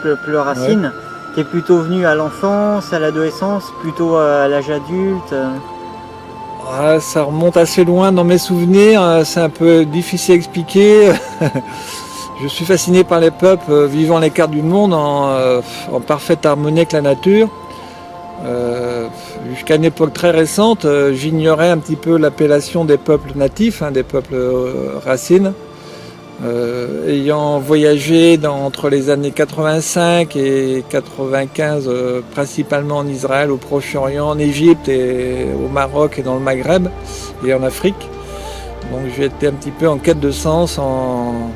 le Racine. T'es plutôt venu à l'enfance, à l'adolescence, plutôt à l'âge adulte? Ça remonte assez loin dans mes souvenirs, c'est un peu difficile à expliquer. Je suis fasciné par les peuples vivant à l'écart du monde en parfaite harmonie avec la nature. Jusqu'à une époque très récente, j'ignorais un petit peu l'appellation des peuples natifs, des peuples racines. Ayant voyagé entre les années 85 et 95, principalement en Israël, au Proche-Orient, en Égypte et au Maroc et dans le Maghreb et en Afrique. Donc j'ai été un petit peu en quête de sens, en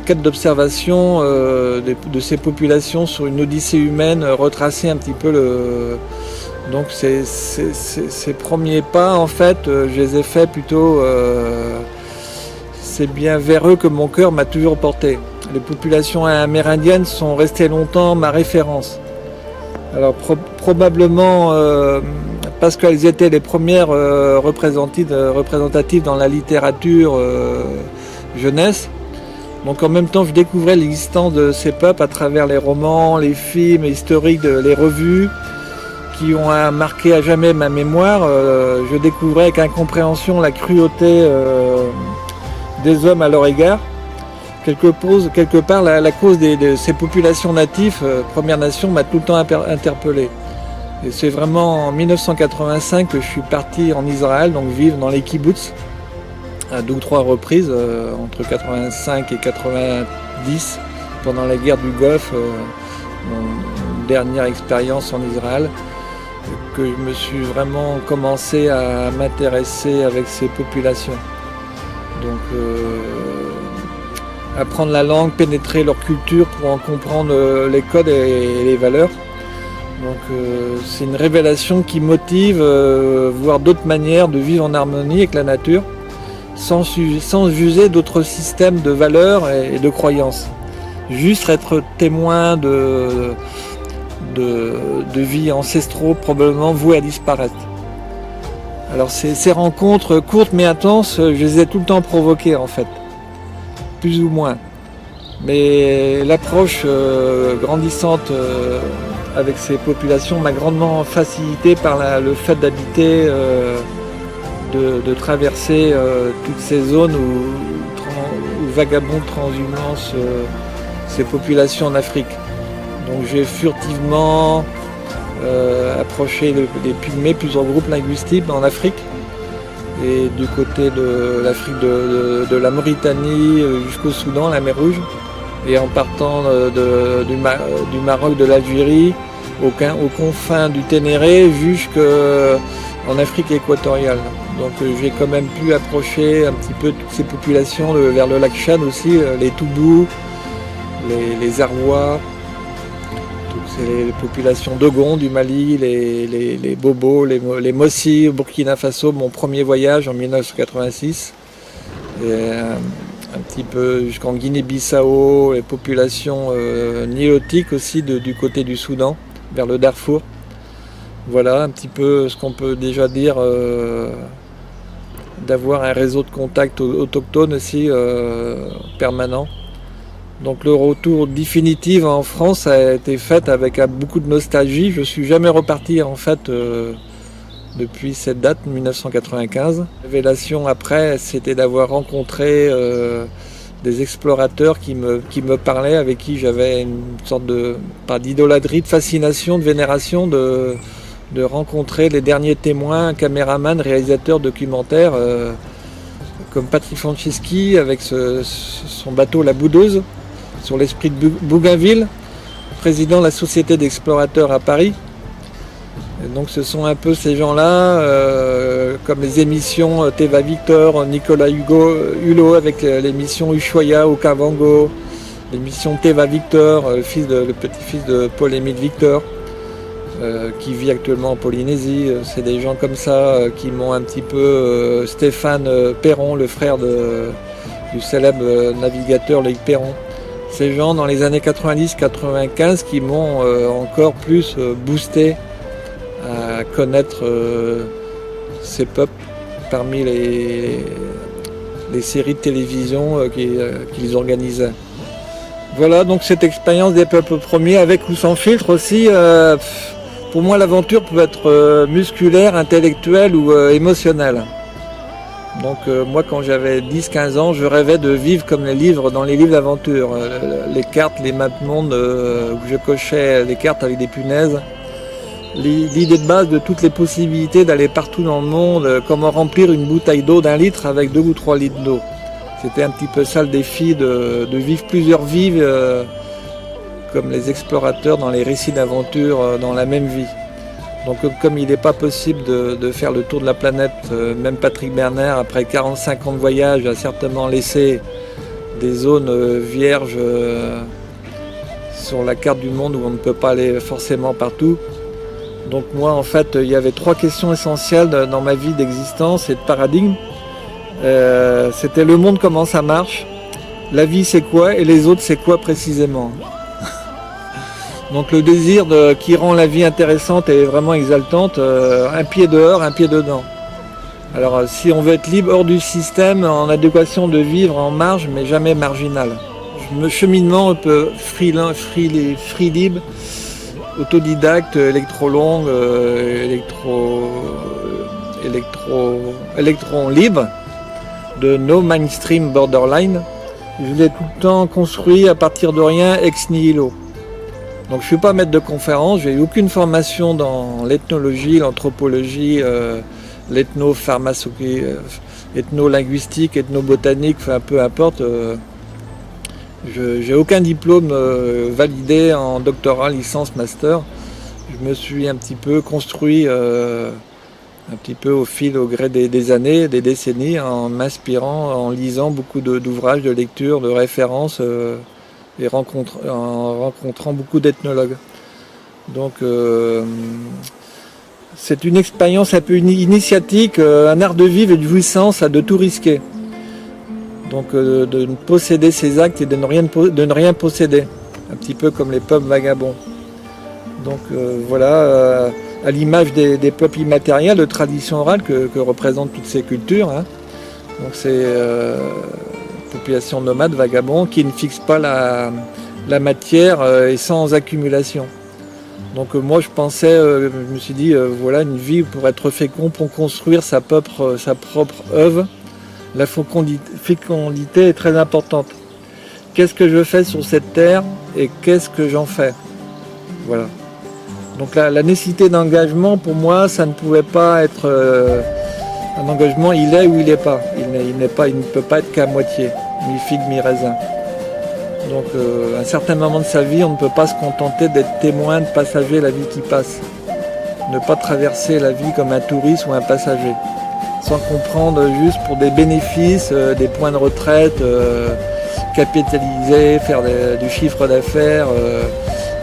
quête d'observation de ces populations sur une odyssée humaine, retracer un petit peu Donc ces premiers pas, en fait, je les ai faits plutôt... C'est bien vers eux que mon cœur m'a toujours porté. Les populations amérindiennes sont restées longtemps ma référence. Alors probablement parce qu'elles étaient les premières représentatives dans la littérature jeunesse. Donc en même temps, je découvrais l'existence de ces peuples à travers les romans, les films historiques, les revues qui ont marqué à jamais ma mémoire. Je découvrais avec incompréhension la cruauté des hommes à leur égard. Quelque part, la cause de ces populations natives, Premières Nations, m'a tout le temps interpellé. Et c'est vraiment en 1985 que je suis parti en Israël, donc vivre dans les kibbutz, à 2 ou 3 reprises, entre 85 et 90, pendant la guerre du Golfe, mon dernière expérience en Israël, que je me suis vraiment commencé à m'intéresser avec ces populations. Donc apprendre la langue, pénétrer leur culture pour en comprendre les codes et les valeurs. Donc c'est une révélation qui motive, voir d'autres manières de vivre en harmonie avec la nature, sans user d'autres systèmes de valeurs et de croyances. Juste être témoin de vies ancestraux probablement vouées à disparaître. Alors ces rencontres courtes mais intenses, je les ai tout le temps provoquées en fait, plus ou moins. Mais l'approche grandissante avec ces populations m'a grandement facilité par le fait d'habiter, de traverser toutes ces zones où vagabondent transhumance ces populations en Afrique. Donc j'ai furtivement approché les Pygmées, plusieurs groupes linguistiques en Afrique, et du côté de l'Afrique de la Mauritanie jusqu'au Soudan, la mer Rouge, et en partant du Maroc, de l'Algérie, aux confins du Ténéré jusqu'en Afrique équatoriale. Donc j'ai quand même pu approcher un petit peu toutes ces populations vers le lac Tchad aussi, les Toubous, les Arrois, toutes les populations d'Ogon du Mali, les Bobos, les Mossi au Burkina Faso, mon premier voyage en 1986. Et un petit peu jusqu'en Guinée-Bissau, les populations nilotiques aussi du côté du Soudan, vers le Darfour. Voilà un petit peu ce qu'on peut déjà dire, d'avoir un réseau de contacts autochtones aussi permanent. Donc le retour définitif en France a été fait avec beaucoup de nostalgie. Je ne suis jamais reparti en fait depuis cette date, 1995. La révélation après, c'était d'avoir rencontré des explorateurs qui me parlaient, avec qui j'avais une sorte pas d'idolâtrie, de fascination, de vénération, de rencontrer les derniers témoins, caméramans, réalisateurs documentaires, comme Patrick Franceschi avec son bateau La Boudeuse, sur l'esprit de Bougainville, président de la Société d'explorateurs à Paris. Et donc ce sont un peu ces gens-là, comme les émissions Teva Victor, Nicolas Hulot avec l'émission Ushuaïa au Kavango, l'émission Teva Victor, le petit-fils de Paul-Émile Victor, qui vit actuellement en Polynésie. C'est des gens comme ça qui m'ont un petit peu... Stéphane Perron, le frère du célèbre navigateur Loïc Perron. Ces gens dans les années 90-95 qui m'ont encore plus boosté à connaître ces peuples parmi les séries de télévision qu'ils organisaient. Voilà, donc cette expérience des peuples premiers, avec ou sans filtre aussi, pour moi l'aventure peut être musculaire, intellectuelle ou émotionnelle. Donc moi quand j'avais 10-15 ans, je rêvais de vivre comme dans les livres d'aventure. Les cartes, les maps monde, où je cochais les cartes avec des punaises. L'idée de base de toutes les possibilités d'aller partout dans le monde, comment remplir une bouteille d'eau d'1 litre avec 2 ou 3 litres d'eau. C'était un petit peu ça le défi de vivre plusieurs vies comme les explorateurs dans les récits d'aventure dans la même vie. Donc comme il n'est pas possible de faire le tour de la planète, même Patrick Bernard, après 45 ans de voyage, a certainement laissé des zones vierges sur la carte du monde où on ne peut pas aller forcément partout. Donc moi en fait il y avait 3 questions essentielles dans ma vie d'existence et de paradigme. C'était le monde, comment ça marche, la vie c'est quoi et les autres c'est quoi précisément. Donc le désir qui rend la vie intéressante et vraiment exaltante, un pied dehors, un pied dedans. Alors si on veut être libre hors du système, en adéquation de vivre en marge mais jamais marginal. Cheminement un peu free libre, autodidacte, électron libre, de no mainstream borderline. Je l'ai tout le temps construit à partir de rien, ex nihilo. Donc je ne suis pas maître de conférence, j'ai eu aucune formation dans l'ethnologie, l'anthropologie, l'ethnopharmacologie, ethnolinguistique, ethnobotanique, enfin peu importe. J'ai aucun diplôme validé en doctorat, licence, master. Je me suis un petit peu construit un petit peu au gré des années, des décennies, en m'inspirant, en lisant beaucoup d'ouvrages, de lectures, de références et en rencontrant beaucoup d'ethnologues. Donc c'est une expérience un peu initiatique, un art de vivre et de jouissance, de tout risquer. Donc de posséder ses actes et de ne rien posséder, un petit peu comme les peuples vagabonds. Donc voilà, à l'image des peuples immatériels de tradition orale que représentent toutes ces cultures. Hein. Donc c'est population nomade, vagabond, qui ne fixe pas la matière et sans accumulation. Donc moi je pensais, je me suis dit, voilà une vie pour être fécond, pour construire sa propre œuvre. La fécondité est très importante. Qu'est-ce que je fais sur cette terre et qu'est-ce que j'en fais? Voilà. Donc la nécessité d'engagement, pour moi, ça ne pouvait pas être un engagement, il est ou il n'est pas. Il ne peut pas être qu'à moitié, mi-figue, mi-raisin. Donc à un certain moment de sa vie, on ne peut pas se contenter d'être témoin, de passager la vie qui passe. Ne pas traverser la vie comme un touriste ou un passager. Sans comprendre juste pour des bénéfices, des points de retraite, capitaliser, faire du chiffre d'affaires.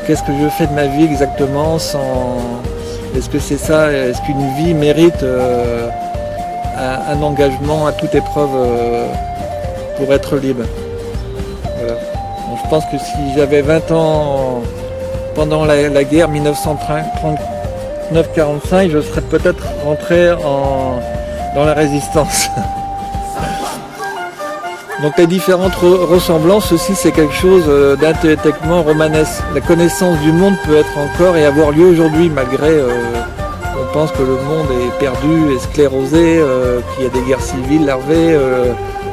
Qu'est-ce que je fais de ma vie exactement Est-ce que c'est ça? Est-ce qu'une vie mérite un engagement à toute épreuve pour être libre? Voilà. Donc, je pense que si j'avais 20 ans pendant la guerre 1939-45, je serais peut-être rentré dans la résistance. Donc les différentes ressemblances aussi, c'est quelque chose d'intellectuellement romanesque. La connaissance du monde peut être encore et avoir lieu aujourd'hui, malgré on pense que le monde est perdu et sclérosé, qu'il y a des guerres civiles larvées,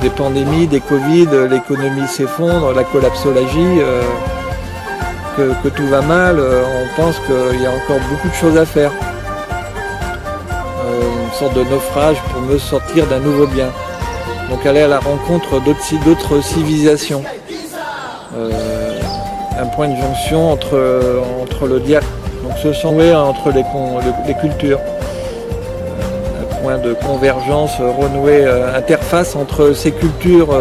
des pandémies, des Covid, l'économie s'effondre, la collapsologie, que tout va mal. On pense qu'il y a encore beaucoup de choses à faire. Une sorte de naufrage pour me sortir d'un nouveau bien. Donc aller à la rencontre d'autres civilisations. Un point de jonction entre le dialogue, donc se chanter entre les cultures. Un point de convergence, renouer, interface entre ces cultures,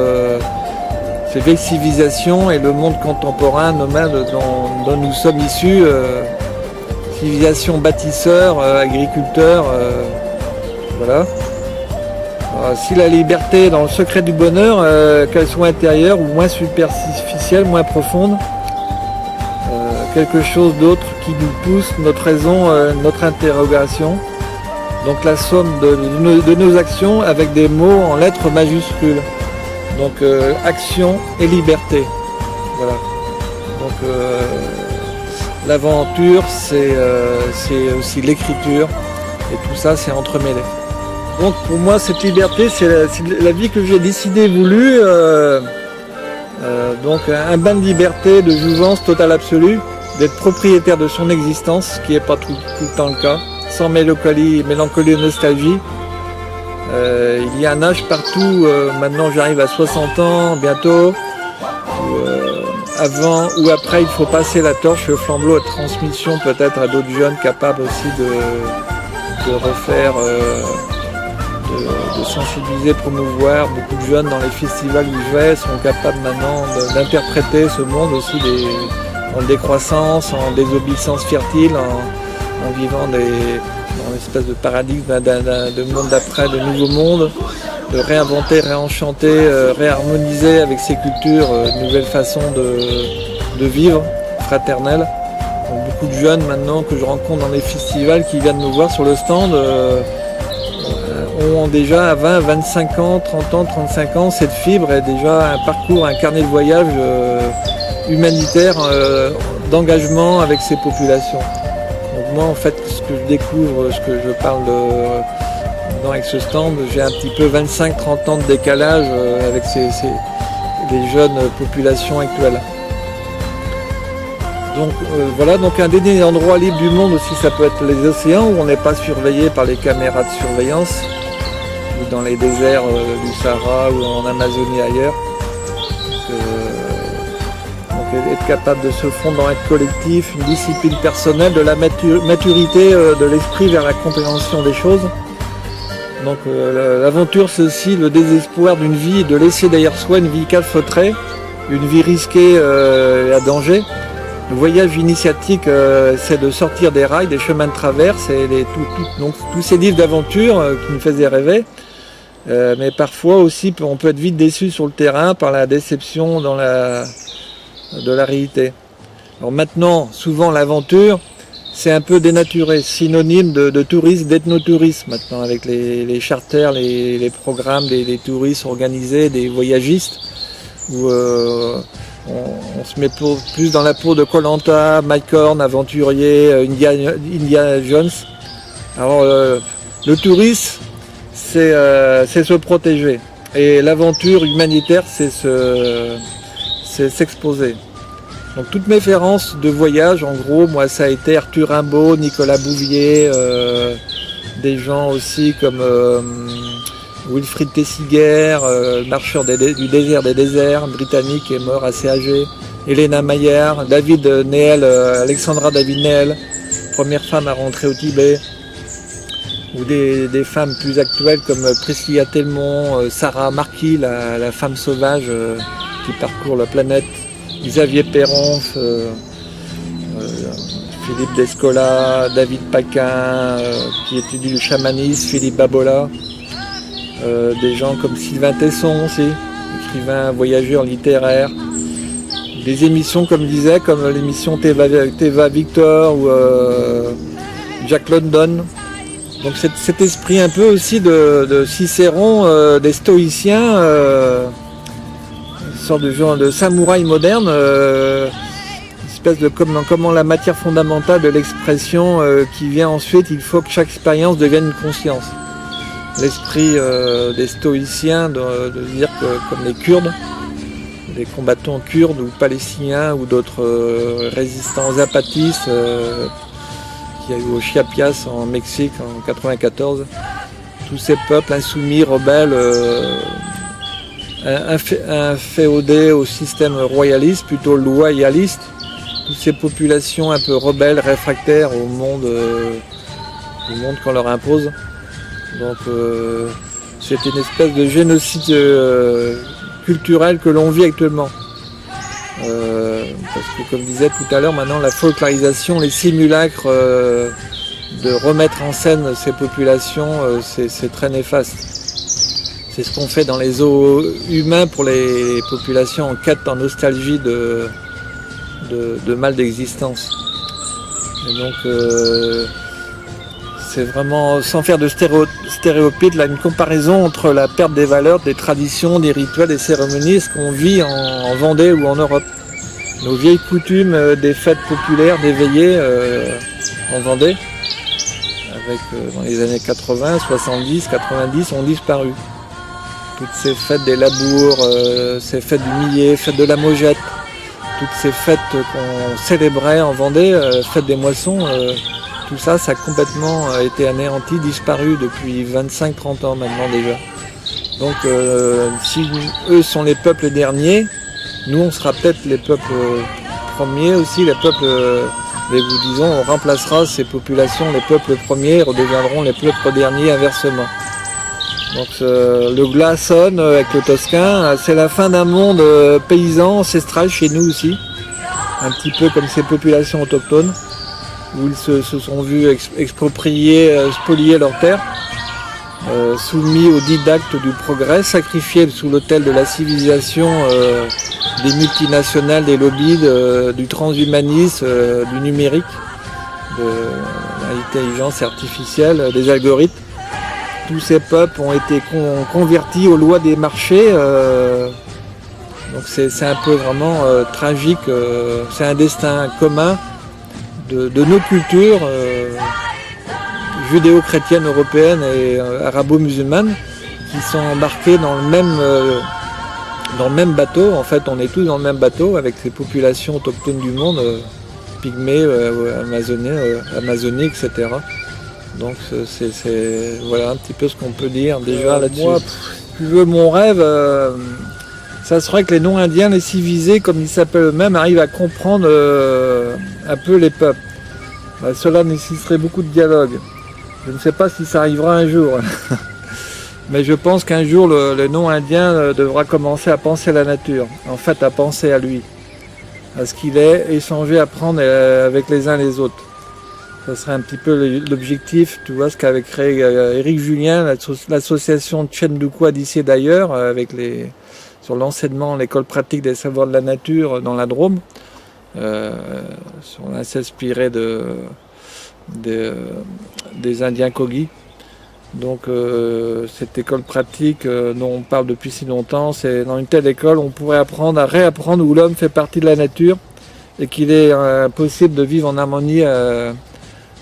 ces vieilles civilisations et le monde contemporain, nomade dont nous sommes issus. Civilisation bâtisseur, agriculteur, voilà. Si la liberté dans le secret du bonheur, qu'elle soit intérieure ou moins superficielle, moins profonde, quelque chose d'autre qui nous pousse, notre raison, notre interrogation. Donc la somme de nos actions avec des mots en lettres majuscules. Donc action et liberté. Voilà. Donc l'aventure, c'est aussi l'écriture, et tout ça, c'est entremêlé. Donc pour moi, cette liberté, c'est la vie que j'ai décidé, voulu. Donc un bain de liberté, de jouvence totale absolue, d'être propriétaire de son existence, ce qui n'est pas tout le temps le cas, sans mélancolie et nostalgie. Il y a un âge partout, maintenant j'arrive à 60 ans bientôt, avant ou après il faut passer la torche, le flambeau de transmission peut-être à d'autres jeunes capables aussi de refaire, de sensibiliser, promouvoir. Beaucoup de jeunes dans les festivals où je vais sont capables maintenant d'interpréter ce monde aussi en décroissance, en désobéissance fertile, en vivant dans une espèce de paradigme de monde d'après, de nouveau monde, de réinventer, réenchanter, réharmoniser avec ces cultures une nouvelle façon de vivre fraternelle. Donc, beaucoup de jeunes maintenant que je rencontre dans les festivals qui viennent me voir sur le stand ont déjà à 20, 25 ans, 30 ans, 35 ans cette fibre et déjà un parcours, un carnet de voyage humanitaire d'engagement avec ces populations. Donc moi en fait ce que je découvre, ce que je parle avec ce stand, j'ai un petit peu 25-30 ans de décalage avec les jeunes populations actuelles. Donc voilà, donc un des endroits libres du monde aussi, ça peut être les océans où on n'est pas surveillé par les caméras de surveillance, ou dans les déserts du Sahara ou en Amazonie ailleurs. Donc être capable de se fondre dans un collectif, une discipline personnelle, de la maturité de l'esprit vers la compréhension des choses. Donc l'aventure, c'est aussi le désespoir d'une vie, de laisser derrière soi une vie calfeutrée, une vie risquée et à danger. Le voyage initiatique, c'est de sortir des rails, des chemins de traverse, et donc tous ces livres d'aventure qui nous faisaient rêver. Mais parfois aussi, on peut être vite déçu sur le terrain par la déception de la réalité. Alors maintenant, souvent l'aventure, c'est un peu dénaturé, synonyme de tourisme, d'ethnotourisme maintenant, avec les charters, les programmes, les touristes organisés, des voyagistes, où on se met plus dans la peau de Koh-Lanta, Mike Horn, aventurier, Indiana Jones. Alors le tourisme, c'est se protéger. Et l'aventure humanitaire, c'est s'exposer. Donc toutes mes références de voyage, en gros, moi ça a été Arthur Rimbaud, Nicolas Bouvier, des gens aussi comme Wilfrid Tessiger, marcheur du désert des déserts, britannique qui est mort assez âgé, Elena Mayer, David Neel, Alexandra David Neel, première femme à rentrer au Tibet, ou des femmes plus actuelles comme Priscilla Telmont, Sarah Marquis, la femme sauvage qui parcourt la planète, Xavier Perron, Philippe Descola, David Paquin qui étudie le chamanisme, Philippe Babola, des gens comme Sylvain Tesson aussi, écrivain, voyageur littéraire, des émissions comme je disais, comme l'émission Teva Victor ou Jack London. Donc cet esprit un peu aussi de Cicéron, des stoïciens, une sorte de genre de samouraï moderne, espèce de comment la matière fondamentale de l'expression qui vient ensuite, il faut que chaque expérience devienne une conscience. L'esprit des stoïciens de dire que comme les Kurdes, les combattants kurdes ou palestiniens ou d'autres résistants zapatistes qu'il y a eu au Chiapas en Mexique en 1994, tous ces peuples insoumis, rebelles, inféodés au système royaliste, plutôt loyaliste, toutes ces populations un peu rebelles, réfractaires au monde qu'on leur impose. Donc c'est une espèce de génocide culturel que l'on vit actuellement. Parce que comme je disais tout à l'heure, maintenant la folklorisation, les simulacres de remettre en scène ces populations, c'est très néfaste. C'est ce qu'on fait dans les zoos humains pour les populations en quête, en nostalgie de mal d'existence. Et donc c'est vraiment, sans faire de stéréotypes, là, une comparaison entre la perte des valeurs, des traditions, des rituels, des cérémonies, ce qu'on vit en Vendée ou en Europe. nos vieilles coutumes des fêtes populaires, des veillées en Vendée, avec dans les années 80, 70, 90 ont disparu. Toutes ces fêtes des labours, ces fêtes du millet, fêtes de la Mogette, toutes ces fêtes qu'on célébrait en Vendée, fêtes des moissons, tout ça, ça a complètement été anéanti, disparu depuis 25-30 ans maintenant déjà. Donc si eux sont les peuples derniers, nous on sera peut-être les peuples premiers aussi, les peuples, mais vous disons, on remplacera ces populations, les peuples premiers redeviendront les peuples derniers inversement. Donc le glas sonne avec le Toscan, c'est la fin d'un monde paysan, ancestral chez nous aussi, un petit peu comme ces populations autochtones, où ils se sont vus exproprier, spolier leurs terres, soumis aux didactes du progrès, sacrifiés sous l'autel de la civilisation des multinationales, des lobbies, du transhumanisme, du numérique, de l'intelligence artificielle, des algorithmes. Tous ces peuples ont été convertis aux lois des marchés. Donc c'est un peu vraiment tragique. C'est un destin commun de nos cultures judéo-chrétiennes européennes et arabo-musulmanes qui sont embarquées dans le même bateau. En fait, on est tous dans le même bateau avec ces populations autochtones du monde, pygmées, Amazonie, etc. Donc c'est voilà un petit peu ce qu'on peut dire déjà là-dessus. Moi, si tu veux, mon rêve, ça serait que les non-indiens, les civilisés, comme ils s'appellent eux-mêmes, arrivent à comprendre un peu les peuples. Cela nécessiterait beaucoup de dialogue. Je ne sais pas si ça arrivera un jour. Mais je pense qu'un jour, le non-indien devra commencer à penser à la nature, en fait à penser à lui, à ce qu'il est, échanger, apprendre avec les uns les autres. Ça serait un petit peu l'objectif, tu vois, ce qu'avait créé Éric Julien, l'association Tchendoukoua d'ici et d'ailleurs, sur l'enseignement, l'école pratique des savoirs de la nature dans la Drôme. On s'inspirait des Indiens Kogi. Donc cette école pratique dont on parle depuis si longtemps, c'est dans une telle école on pourrait apprendre à réapprendre où l'homme fait partie de la nature et qu'il est possible de vivre en harmonie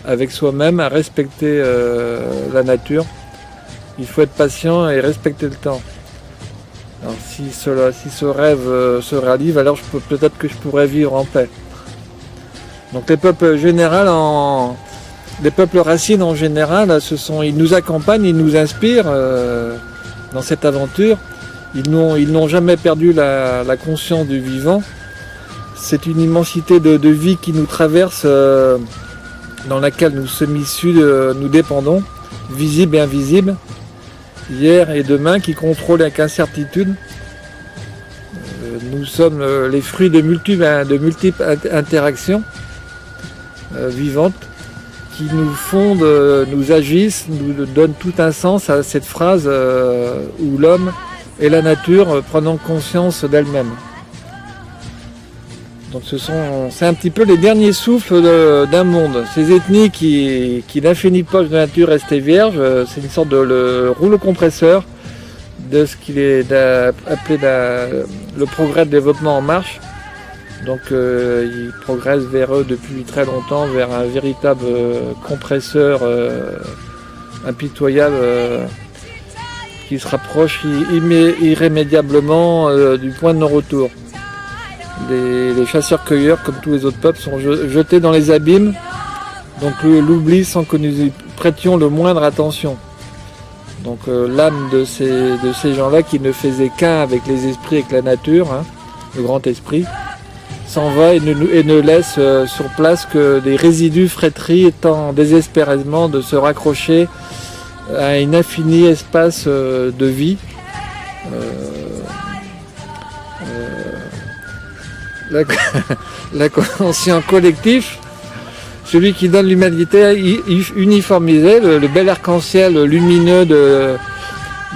avec soi-même, à respecter la nature. Il faut être patient et respecter le temps. Alors, si ce rêve se réalise, alors peut-être que je pourrais vivre en paix. Donc les peuples les peuples racines en général, ils nous accompagnent, ils nous inspirent dans cette aventure. Ils n'ont jamais perdu la conscience du vivant. C'est une immensité de vie qui nous traverse, dans laquelle nous sommes issus, nous dépendons, visibles et invisibles, hier et demain, qui contrôlent avec incertitude. Nous sommes les fruits de multiples interactions vivantes qui nous fondent, nous agissent, nous donnent tout un sens à cette phrase où l'homme et la nature prenant conscience d'elle-même. Donc c'est un petit peu les derniers souffles d'un monde. Ces ethnies qui n'infinit pas de nature restée vierge, c'est une sorte de rouleau compresseur de ce qu'il est appelé le progrès de développement en marche. Donc ils progressent vers eux depuis très longtemps, vers un véritable compresseur impitoyable qui se rapproche irrémédiablement du point de non-retour. Les chasseurs-cueilleurs, comme tous les autres peuples, sont jetés dans les abîmes, donc l'oubli sans que nous y prêtions le moindre attention. Donc l'âme de ces gens-là qui ne faisaient qu'un avec les esprits, avec la nature, le grand esprit, s'en va et ne laisse sur place que des résidus frétris, étant désespérément de se raccrocher à un infini espace de vie. L'inconscient collectif, celui qui donne l'humanité uniformisée, le bel arc-en-ciel lumineux de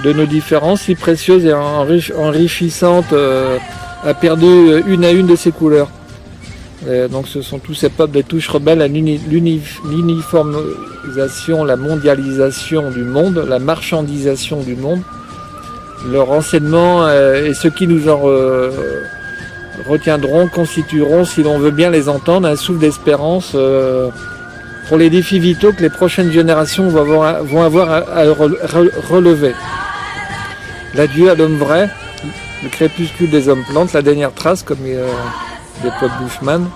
nos différences, si précieuses et enrichissantes, a perdu une à une de ses couleurs. Et donc ce sont tous ces peuples des touches rebelles à l'uniformisation, la mondialisation du monde, la marchandisation du monde, leur enseignement et ce qui nous en retiendront, constitueront, si l'on veut bien les entendre, un souffle d'espérance pour les défis vitaux que les prochaines générations vont avoir à relever. L'adieu à l'homme vrai, le crépuscule des hommes plantes, la dernière trace, comme des peuples Bushman,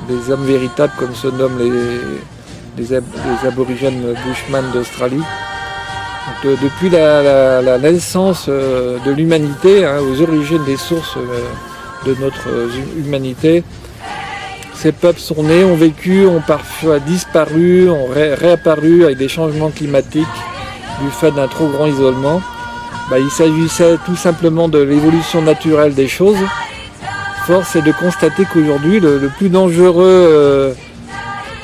des hommes véritables, comme se nomment les aborigènes Bushman d'Australie. Donc, depuis la naissance de l'humanité, aux origines des sources de notre humanité, ces peuples sont nés, ont vécu, ont parfois disparu, ont réapparu avec des changements climatiques du fait d'un trop grand isolement. Il s'agissait tout simplement de l'évolution naturelle des choses. Force est de constater qu'aujourd'hui, le plus dangereux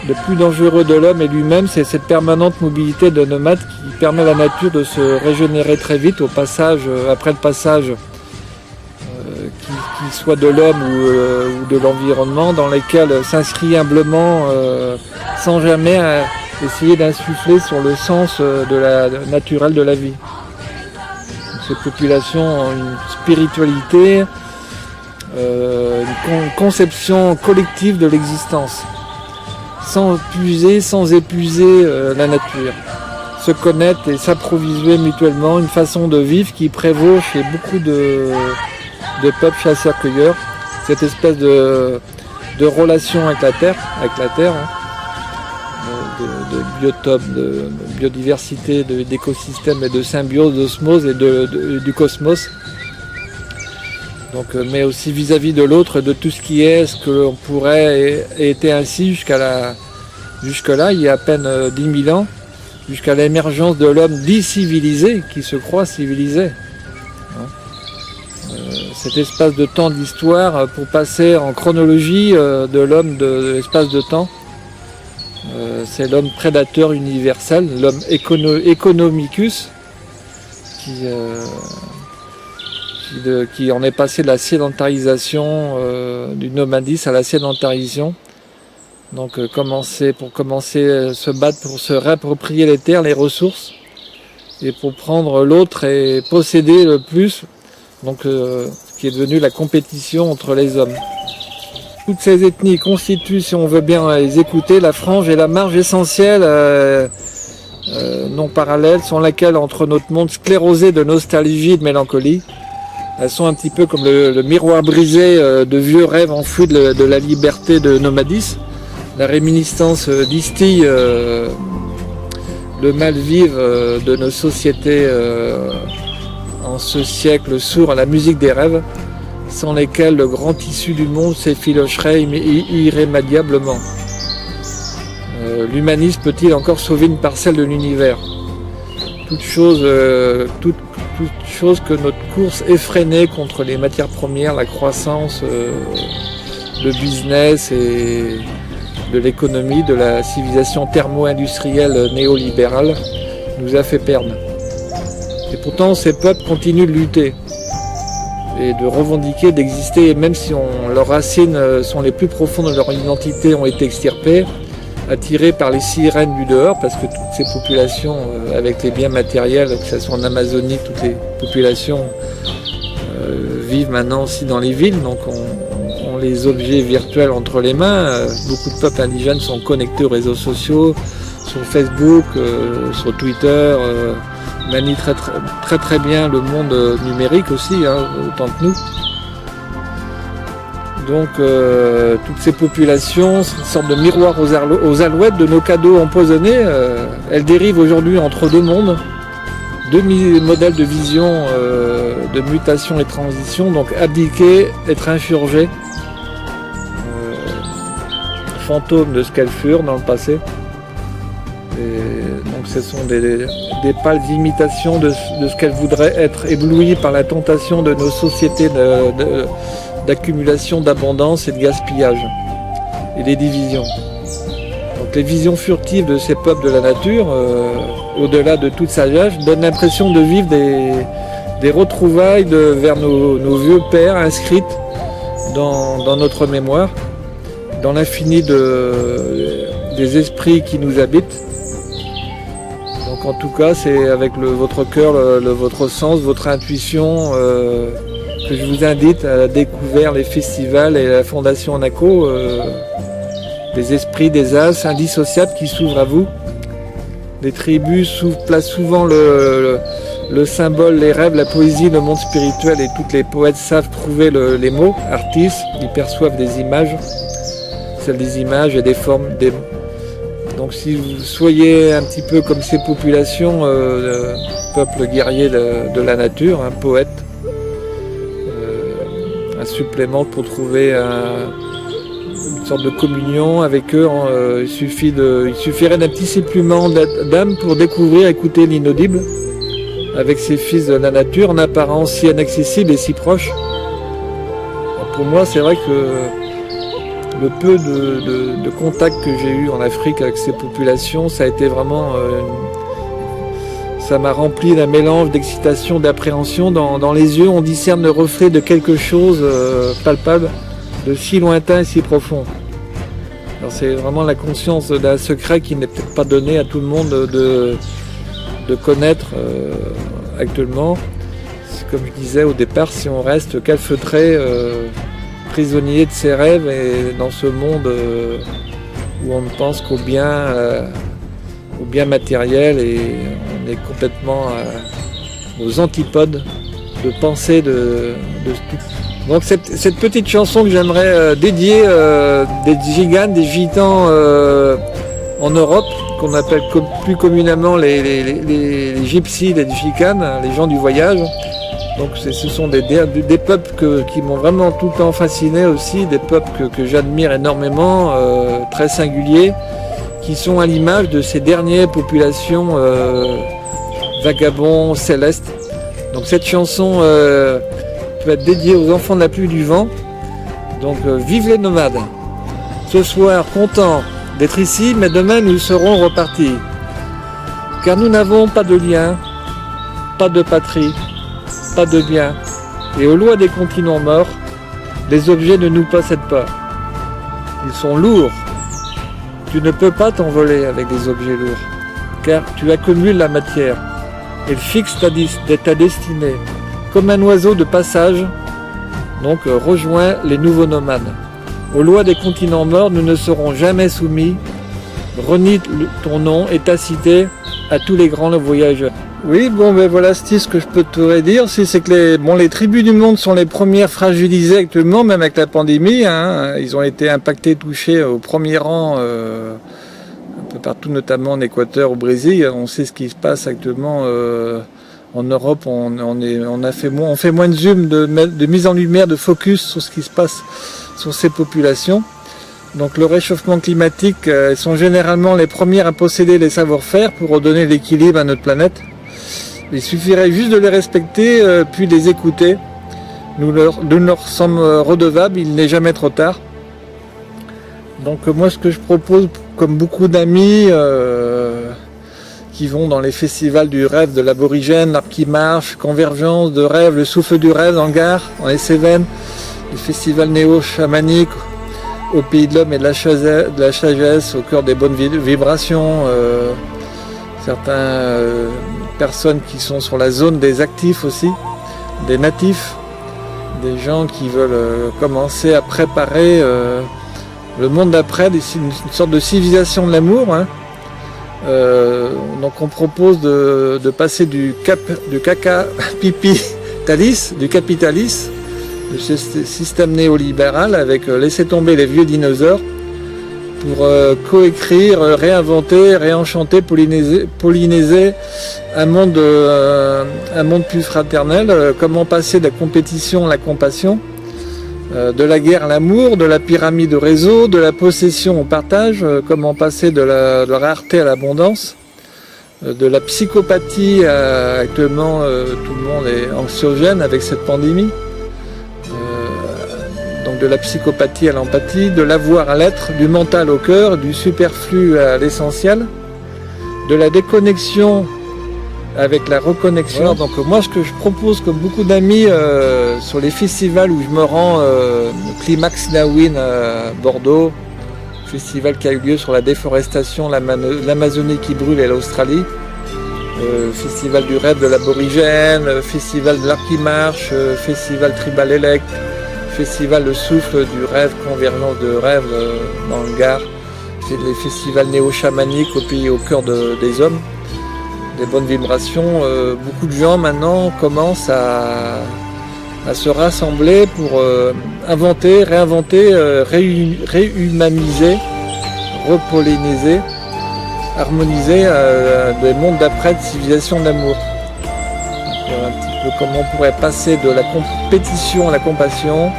de l'homme et lui-même, c'est cette permanente mobilité de nomades qui permet à la nature de se régénérer très vite après le passage, qu'il soit de l'homme ou de l'environnement, dans lesquels s'inscrit humblement, sans jamais essayer d'insuffler sur le sens naturel de la vie. Ces populations ont une spiritualité, une conception collective de l'existence, sans épuiser la nature. Se connaître et s'approvisionner mutuellement, une façon de vivre qui prévaut chez beaucoup de peuples chasseurs-cueilleurs, cette espèce de relation avec la terre, de biotope, de biodiversité, d'écosystèmes et de symbiose, d'osmose et du cosmos. Donc, mais aussi vis-à-vis de l'autre, de tout ce qui est, ce que l'on pourrait été ainsi jusque-là, il y a à peine 10 000 ans, jusqu'à l'émergence de l'homme dit civilisé, qui se croit civilisé. Cet espace de temps d'histoire, pour passer en chronologie de l'homme de l'espace de temps, c'est l'homme prédateur universel, l'homme economicus, qui en est passé de la sédentarisation, du nomadisme à la sédentarisation. Donc pour commencer se battre pour se réapproprier les terres, les ressources, et pour prendre l'autre et posséder le plus, donc qui est devenu la compétition entre les hommes. Toutes ces ethnies constituent, si on veut bien les écouter, la frange et la marge essentielle, non parallèles, sur laquelle entre notre monde sclérosé de nostalgie et de mélancolie, elles sont un petit peu comme le miroir brisé de vieux rêves enfouis de la liberté de nomadisme. La réminiscence distille le mal-vivre de nos sociétés en ce siècle sourd à la musique des rêves, sans lesquels le grand tissu du monde s'effilocherait irrémédiablement. L'humanisme peut-il encore sauver une parcelle de l'univers ? Toute chose que notre course effrénée contre les matières premières, la croissance, le business et de l'économie, de la civilisation thermo-industrielle néolibérale nous a fait perdre. Et pourtant, ces peuples continuent de lutter et de revendiquer, d'exister, et même si leurs racines sont les plus profondes de leur identité, ont été extirpées, attirés par les sirènes du dehors, parce que toutes ces populations, avec les biens matériels, que ce soit en Amazonie, toutes les populations vivent maintenant aussi dans les villes, donc ont les objets virtuels entre les mains. Beaucoup de peuples indigènes sont connectés aux réseaux sociaux, sur Facebook, sur Twitter, manient très bien le monde numérique aussi, autant que nous. Donc toutes ces populations, c'est une sorte de miroir aux alouettes de nos cadeaux empoisonnés. Elles dérivent aujourd'hui entre deux mondes, deux modèles de vision, de mutation et transition, donc abdiquer, être insurgé, fantômes de ce qu'elles furent dans le passé. Et donc ce sont des pâles imitations de ce qu'elles voudraient être, éblouies par la tentation de nos sociétés d'accumulation, d'abondance et de gaspillage, et les divisions. Donc les visions furtives de ces peuples de la nature, au-delà de toute sagesse, donnent l'impression de vivre des retrouvailles vers nos vieux pères inscrites dans notre mémoire, dans l'infini des esprits qui nous habitent. Donc en tout cas, c'est avec votre cœur, votre sens, votre intuition, que je vous invite à découvrir les festivals et la Fondation Anaco, des esprits, des as indissociables qui s'ouvrent à vous. Les tribus placent souvent le symbole, les rêves, la poésie, le monde spirituel, et tous les poètes savent trouver les mots. Artistes, ils perçoivent des images, celles des images et des formes. Donc si vous soyez un petit peu comme ces populations, peuple guerrier de la nature, un poète, un supplément pour trouver une sorte de communion avec eux. Il suffirait d'un petit supplément d'âme pour découvrir, écouter l'inaudible avec ces fils de la nature, en apparence si inaccessibles et si proches. Pour moi, c'est vrai que le peu de contacts que j'ai eu en Afrique avec ces populations, ça a été vraiment... ça m'a rempli d'un mélange d'excitation, d'appréhension. Dans les yeux, on discerne le reflet de quelque chose palpable, de si lointain et si profond. Alors c'est vraiment la conscience d'un secret qui n'est peut-être pas donné à tout le monde de connaître actuellement. Comme je disais au départ, si on reste calfeutré, prisonnier de ses rêves, et dans ce monde où on ne pense qu'au bien matériel, et on est complètement aux antipodes de pensée de tout. Donc cette petite chanson que j'aimerais dédier des Tziganes, des Gitans en Europe, qu'on appelle plus communément les gypsies, les Tziganes, les gens du voyage. Donc ce sont des peuples qui m'ont vraiment tout le temps fasciné aussi, des peuples que j'admire énormément, très singuliers, qui sont à l'image de ces dernières populations vagabonds célestes. Donc cette chanson peut être dédiée aux enfants de la pluie du vent. Donc vive les nomades. Ce soir, content d'être ici, mais demain nous serons repartis. Car nous n'avons pas de lien, pas de patrie, pas de bien. Et aux lois des continents morts, les objets ne nous possèdent pas. Ils sont lourds. Tu ne peux pas t'envoler avec des objets lourds, car tu accumules la matière. Elle fixe ta destinée. Comme un oiseau de passage, donc rejoins les nouveaux nomades. Aux lois des continents morts, nous ne serons jamais soumis. Renie ton nom et ta cité à tous les grands voyageurs. Oui, bon, ben voilà, Steve, ce que je peux te dire, c'est que les tribus du monde sont les premières fragilisées actuellement, même avec la pandémie. Hein. Ils ont été impactés, touchés au premier rang, un peu partout, notamment en Équateur, au Brésil. On sait ce qui se passe actuellement en Europe. On fait moins de zoom, de mise en lumière, de focus sur ce qui se passe sur ces populations. Donc le réchauffement climatique, elles sont généralement les premières à posséder les savoir-faire pour redonner l'équilibre à notre planète. Il suffirait juste de les respecter, puis de les écouter. Nous leur sommes redevables, il n'est jamais trop tard. Donc moi, ce que je propose, comme beaucoup d'amis qui vont dans les festivals du rêve de l'aborigène, l'arbre qui marche, Convergence de rêve, le souffle du rêve en Gare, dans les Cévennes, les festivals néo-chamaniques au pays de l'homme et de la sagesse, au cœur des bonnes vibrations. Certaines personnes qui sont sur la zone des actifs aussi, des natifs, des gens qui veulent commencer à préparer le monde d'après, une sorte de civilisation de l'amour. Hein. Donc on propose de passer du capitalisme, de ce système néolibéral, avec laisser tomber les vieux dinosaures pour coécrire, réinventer, réenchanter, polliniser un monde plus fraternel. Comment passer de la compétition à la compassion, de la guerre à l'amour, de la pyramide au réseau, de la possession au partage. Comment passer de la rareté à l'abondance, de la psychopathie actuellement tout le monde est anxiogène avec cette pandémie. Donc de la psychopathie à l'empathie, de l'avoir à l'être, du mental au cœur, du superflu à l'essentiel, de la déconnexion avec la reconnexion. Voilà, donc moi ce que je propose, comme beaucoup d'amis, sur les festivals où je me rends, le Climax Nawin à Bordeaux, festival qui a eu lieu sur la déforestation, l'Amazonie qui brûle et l'Australie. Festival du rêve de l'aborigène, Festival de l'art qui marche, Festival tribal élect, Festival le souffle du rêve, convergence de rêve dans le Gard. C'est les festivals néo-chamaniques au pays, au cœur des hommes, des bonnes vibrations. Beaucoup de gens maintenant commencent à se rassembler pour inventer, réinventer, réhumaniser, repolliniser, harmoniser des mondes d'après de civilisation d'amour. Un petit peu comment on pourrait passer de la compétition à la compassion,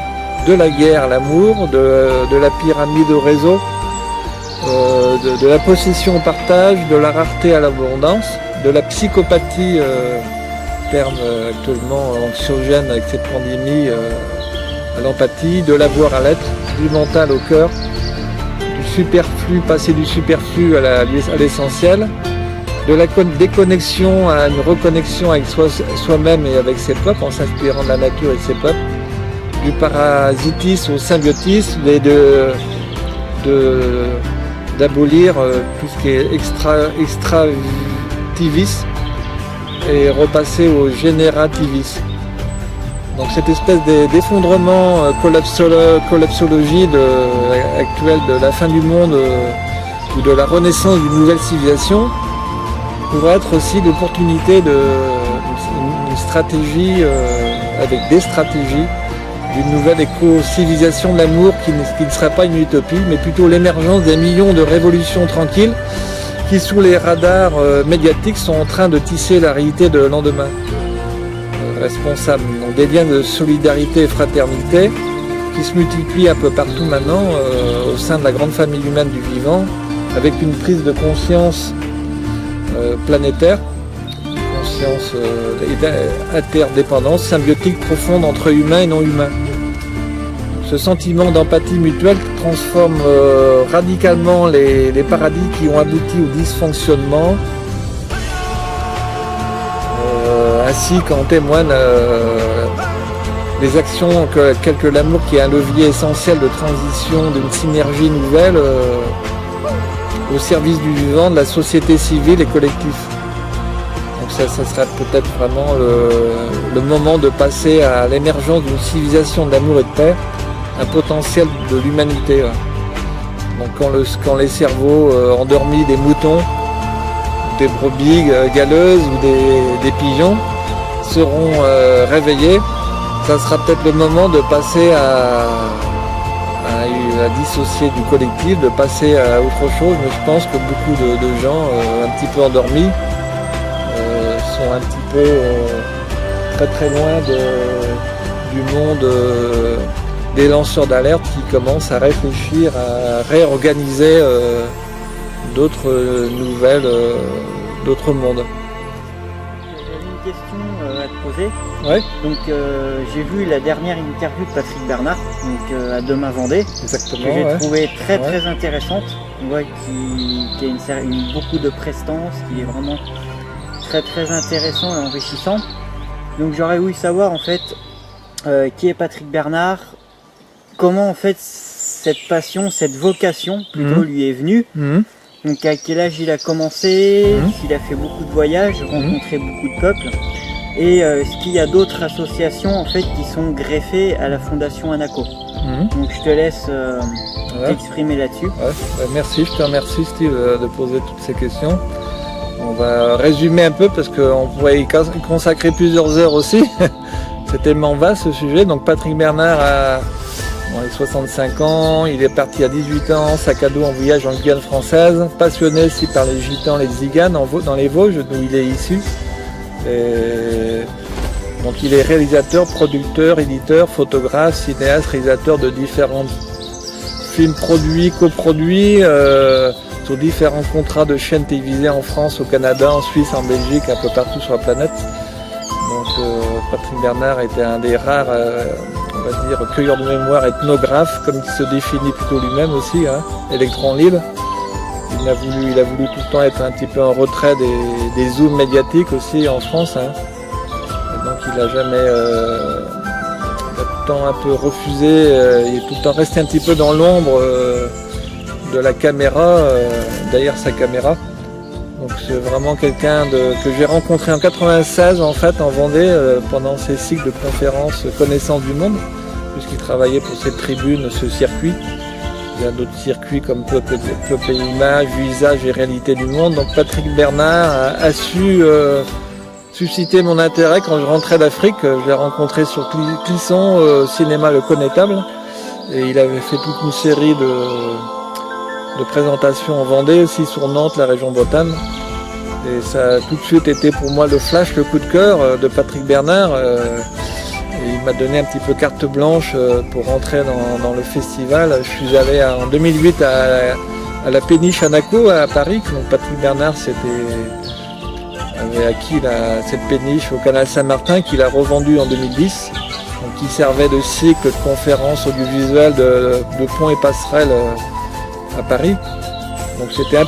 de la guerre à l'amour, de la pyramide au réseau, de la possession au partage, de la rareté à l'abondance, de la psychopathie, terme actuellement anxiogène avec cette pandémie, à l'empathie, de l'avoir à l'être, du mental au cœur, du superflu, passer du superflu à l'essentiel, de la déconnexion à une reconnexion avec soi-même et avec ses peuples, en s'inspirant de la nature et de ses peuples, du parasitisme au symbiotisme et d'abolir tout ce qui est extractivisme et repasser au générativisme. Donc cette espèce d'effondrement, collapsologie actuelle de la fin du monde ou de la renaissance d'une nouvelle civilisation pourrait être aussi l'opportunité d'une stratégie avec des stratégies d'une nouvelle éco-civilisation de l'amour qui ne serait pas une utopie, mais plutôt l'émergence des millions de révolutions tranquilles qui, sous les radars médiatiques, sont en train de tisser la réalité de lendemain responsable. Donc des liens de solidarité et fraternité qui se multiplient un peu partout maintenant au sein de la grande famille humaine du vivant, avec une prise de conscience planétaire, conscience interdépendance, symbiotique profonde entre humains et non humains. Ce sentiment d'empathie mutuelle transforme radicalement les paradis qui ont abouti au dysfonctionnement, ainsi qu'en témoignent les actions telles que l'amour qui est un levier essentiel de transition d'une synergie nouvelle au service du vivant, de la société civile et collective. Donc ça serait peut-être vraiment le moment de passer à l'émergence d'une civilisation d'amour et de paix, un potentiel de l'humanité. Donc quand les cerveaux endormis des moutons, des brebis galeuses ou des pigeons seront réveillés, ça sera peut-être le moment de passer à dissocier du collectif, de passer à autre chose, mais je pense que beaucoup de gens un petit peu endormis sont un petit peu très très loin du monde des lanceurs d'alerte qui commencent à réfléchir, à réorganiser d'autres nouvelles, d'autres mondes. J'avais une question à te poser. Ouais. Donc j'ai vu la dernière interview de Patrick Bernard, donc à Demain Vendée, Exactement, que j'ai trouvé très Ouais. très intéressante, qui a beaucoup de prestance, qui est vraiment très très intéressant et enrichissant. Donc j'aurais voulu savoir en fait qui est Patrick Bernard, comment en fait cette passion, cette vocation plutôt lui est venue. Donc à quel âge il a commencé, s'il a fait beaucoup de voyages, rencontré beaucoup de peuples, et est-ce qu'il y a d'autres associations en fait qui sont greffées à la Fondation Anaco. Donc je te laisse t'exprimer là-dessus. Ouais. Merci, je te remercie Steve de poser toutes ces questions. On va résumer un peu parce qu'on pourrait y consacrer plusieurs heures aussi. C'est tellement vaste ce sujet. Donc Patrick Bernard a 65 ans, il est parti à 18 ans, sac à dos en voyage en Guyane française, passionné aussi par les gitans, les tziganes dans les Vosges d'où il est issu. Et donc il est réalisateur, producteur, éditeur, photographe, cinéaste, réalisateur de différents films produits, coproduits, sur différents contrats de chaînes télévisées en France, au Canada, en Suisse, en Belgique, un peu partout sur la planète. Donc Patrick Bernard était un des rares, on va dire, cueilleur de mémoire, ethnographe, comme il se définit plutôt lui-même aussi, électron libre. Il a voulu tout le temps être un petit peu en retrait des zooms médiatiques aussi en France. Et donc il a jamais, il a tout le temps un peu refusé, il est tout le temps resté un petit peu dans l'ombre de la caméra, derrière sa caméra. Donc c'est vraiment quelqu'un que j'ai rencontré en 96 en fait en Vendée pendant ces cycles de conférences Connaissance du Monde, puisqu'il travaillait pour cette tribune, ce circuit. Il y a d'autres circuits comme Peuple et Images, Visage et Réalité du Monde. Donc Patrick Bernard a su susciter mon intérêt quand je rentrais d'Afrique. Je l'ai rencontré sur Clisson, cinéma Le Connétable. Et il avait fait toute une série de présentations en Vendée, aussi sur Nantes, la région Bretagne. Et ça a tout de suite été pour moi le flash, le coup de cœur de Patrick Bernard. Et il m'a donné un petit peu carte blanche pour rentrer dans le festival. Je suis allé en 2008 à la Péniche Anaco à Paris. Donc Patrick Bernard avait acquis cette péniche au canal Saint-Martin qu'il a revendue en 2010. Donc, qui servait de cycle de conférences audiovisuelles de ponts et passerelles à Paris. Donc c'était un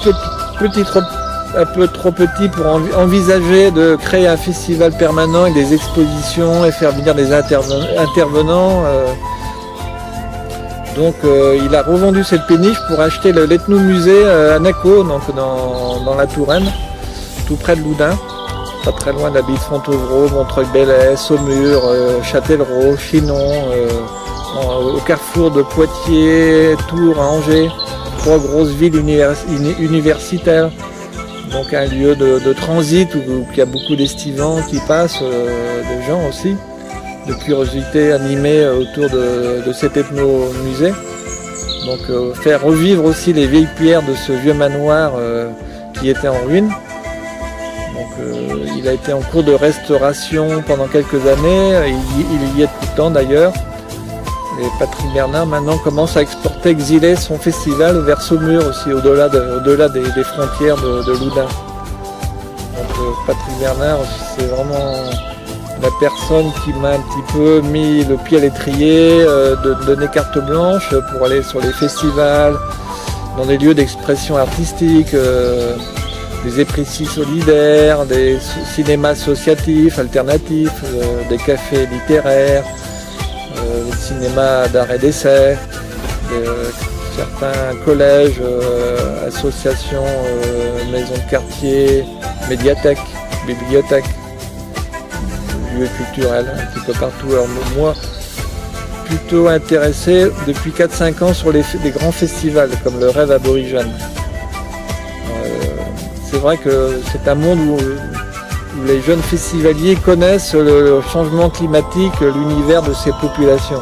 peu trop petit pour envisager de créer un festival permanent avec des expositions et faire venir des intervenants. Donc il a revendu cette péniche pour acheter l'ethnomusée à Anaco, donc dans la Touraine, tout près de Loudun. Pas très loin de l'abbaye de Fontevraud, Montreuil-Bellay, Saumur, Châtellerault, Chinon, au carrefour de Poitiers, Tours, Angers, 3 grosses villes universitaires. Donc un lieu de transit où il y a beaucoup d'estivants qui passent, de gens aussi, de curiosité animée autour de cet ethnomusée. Donc faire revivre aussi les vieilles pierres de ce vieux manoir qui était en ruine. Donc il a été en cours de restauration pendant quelques années, il y est tout le temps d'ailleurs. Et Patrick Bernard maintenant commence à exhiler son festival vers Saumur aussi, au-delà des frontières de Loudun. Donc Patrick Bernard, c'est vraiment la personne qui m'a un petit peu mis le pied à l'étrier, de donner carte blanche pour aller sur les festivals, dans des lieux d'expression artistique, des éprécis solidaires, des cinémas associatifs, alternatifs, des cafés littéraires, des cinémas d'art et d'essai, certains collèges, associations, maisons de quartier, médiathèques, bibliothèques, lieux culturels, un petit peu partout. Alors moi, plutôt intéressé depuis 4-5 ans sur des grands festivals comme le Rêve Aborigène. C'est vrai que c'est un monde où les jeunes festivaliers connaissent le changement climatique, l'univers de ces populations.